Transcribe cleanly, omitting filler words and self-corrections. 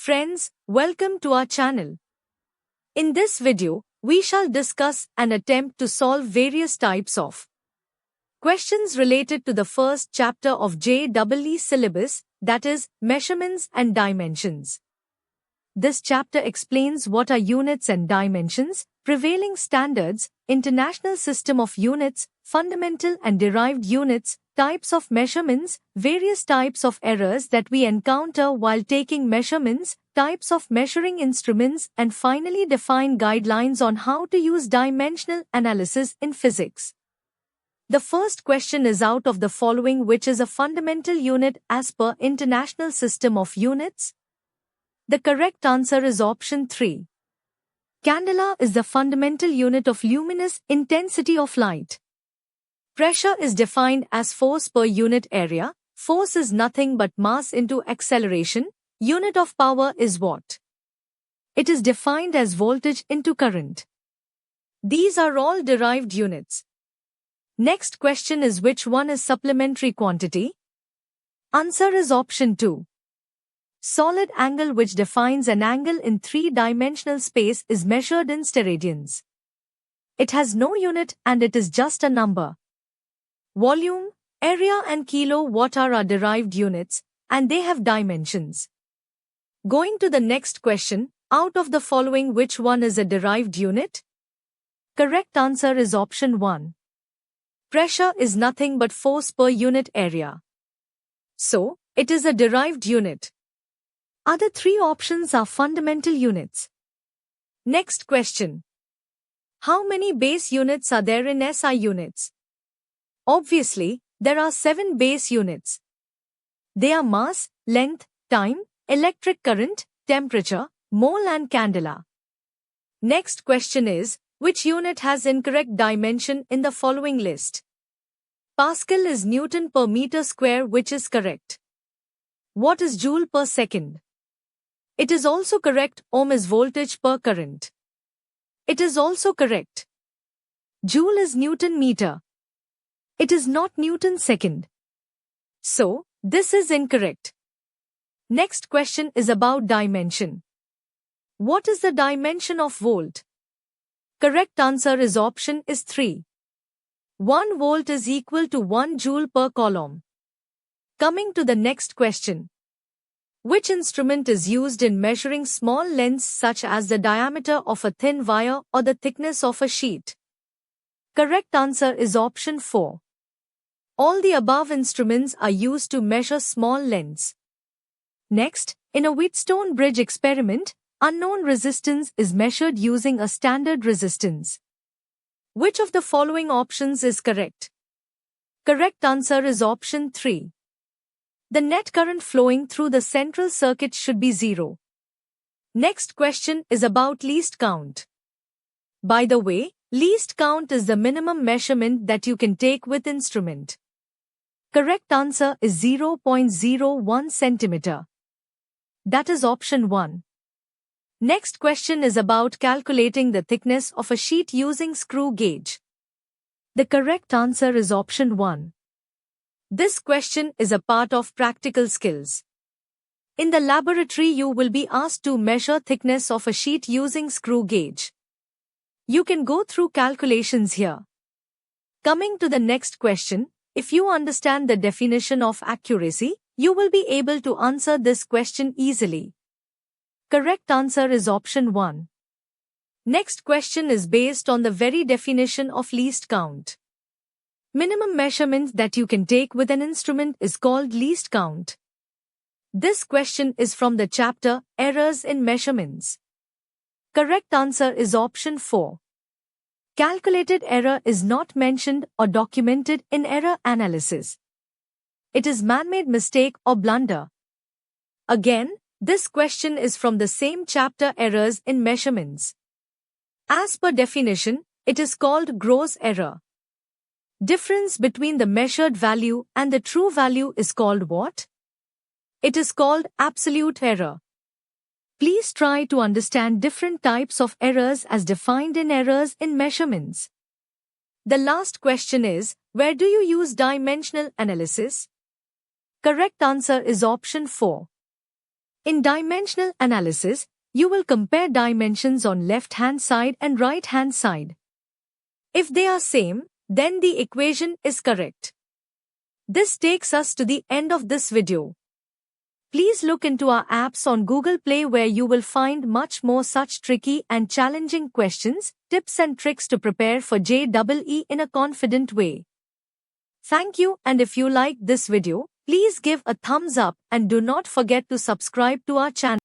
Friends, welcome to our channel. In this video, we shall discuss and attempt to solve various types of questions related to the first chapter of JEE syllabus, that is, measurements and dimensions. This chapter explains what are units and dimensions, prevailing standards, international system of units, fundamental and derived units, types of measurements, various types of errors that we encounter while taking measurements, types of measuring instruments, and finally define guidelines on how to use dimensional analysis in physics. The first question is out of the following which is a fundamental unit as per International System of Units? The correct answer is option 3. Candela is the fundamental unit of luminous intensity of light. Pressure is defined as force per unit area. Force is nothing but mass into acceleration. Unit of power is watt. It is defined as voltage into current. These are all derived units. Next question is which one is supplementary quantity? Answer is option 2. Solid angle which defines an angle in three-dimensional space is measured in steradians. It has no unit and it is just a number. Volume, area and kilowatt are derived units, and they have dimensions. Going to the next question, out of the following which one is a derived unit? Correct answer is option 1. Pressure is nothing but force per unit area. So, it is a derived unit. Other three options are fundamental units. Next question. How many base units are there in SI units? Obviously, there are 7 base units. They are mass, length, time, electric current, temperature, mole and candela. Next question is, which unit has incorrect dimension in the following list? Pascal is Newton per meter square, which is correct. What is joule per second? It is also correct. Ohm is voltage per current. It is also correct. Joule is Newton meter. It is not Newton second. So, this is incorrect. Next question is about dimension. What is the dimension of volt? Correct answer is option is 3. 1 volt is equal to 1 joule per coulomb. Coming to the next question. Which instrument is used in measuring small lengths such as the diameter of a thin wire or the thickness of a sheet? Correct answer is option 4. All the above instruments are used to measure small lengths. Next, in a Wheatstone bridge experiment, unknown resistance is measured using a standard resistance. Which of the following options is correct? Correct answer is option 3. The net current flowing through the central circuit should be 0. Next question is about least count. By the way, least count is the minimum measurement that you can take with instrument. Correct answer is 0.01 centimeter. That is option 1. Next question is about calculating the thickness of a sheet using screw gauge. The correct answer is option 1. This question is a part of practical skills. In the laboratory you will be asked to measure thickness of a sheet using screw gauge. You can go through calculations here. Coming to the next question, if you understand the definition of accuracy, you will be able to answer this question easily. Correct answer is option 1. Next question is based on the very definition of least count. Minimum measurement that you can take with an instrument is called least count. This question is from the chapter Errors in Measurements. Correct answer is option 4. Calculated error is not mentioned or documented in error analysis. It is man-made mistake or blunder. Again, this question is from the same chapter Errors in Measurements. As per definition, it is called gross error. Difference between the measured value and the true value is called what? It is called absolute error. Please try to understand different types of errors as defined in Errors in Measurements. The last question is, where do you use dimensional analysis? Correct answer is option 4. In dimensional analysis, you will compare dimensions on left-hand side and right-hand side. If they are same, then the equation is correct. This takes us to the end of this video. Please look into our apps on Google Play where you will find much more such tricky and challenging questions, tips and tricks to prepare for JEE in a confident way. Thank you, and if you liked this video, please give a thumbs up and do not forget to subscribe to our channel.